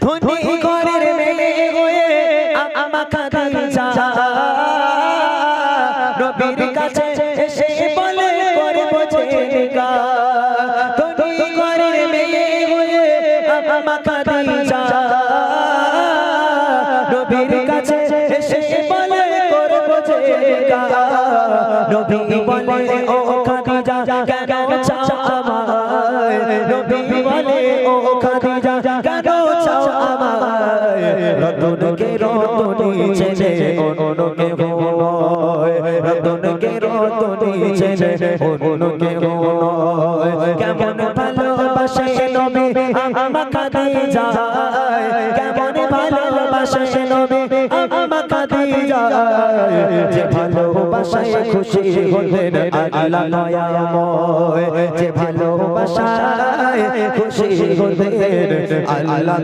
ধনী ঘরের মেয়ে হয়ে আম্মা খাদিজা নবীর কাছে এসে বলে করব জিনগা ধনী ঘরের মেয়ে হয়ে আম্মা খাদিজা নবীর কাছে এসে বলে করব জিনগা নবী বলে ও খাদিজা কেন চাও আমায় নবী বলে ও খাদিজা কেন চাও আমায় রতনকে রতনী ছেড়ে অন্যকে নয় রতনকে রতনী ছেড়ে অন্যকে নয় কেমন ভালোবাসে নবী আম্মা খাদিজা কেমন ভালোবাসে নবী আম্মা খাদিজা যে ভালোবাসায় খুশি হলেন আল্লাহ দয়াময় যে ভালোবাসায় খুশি হলেন আল্লাহ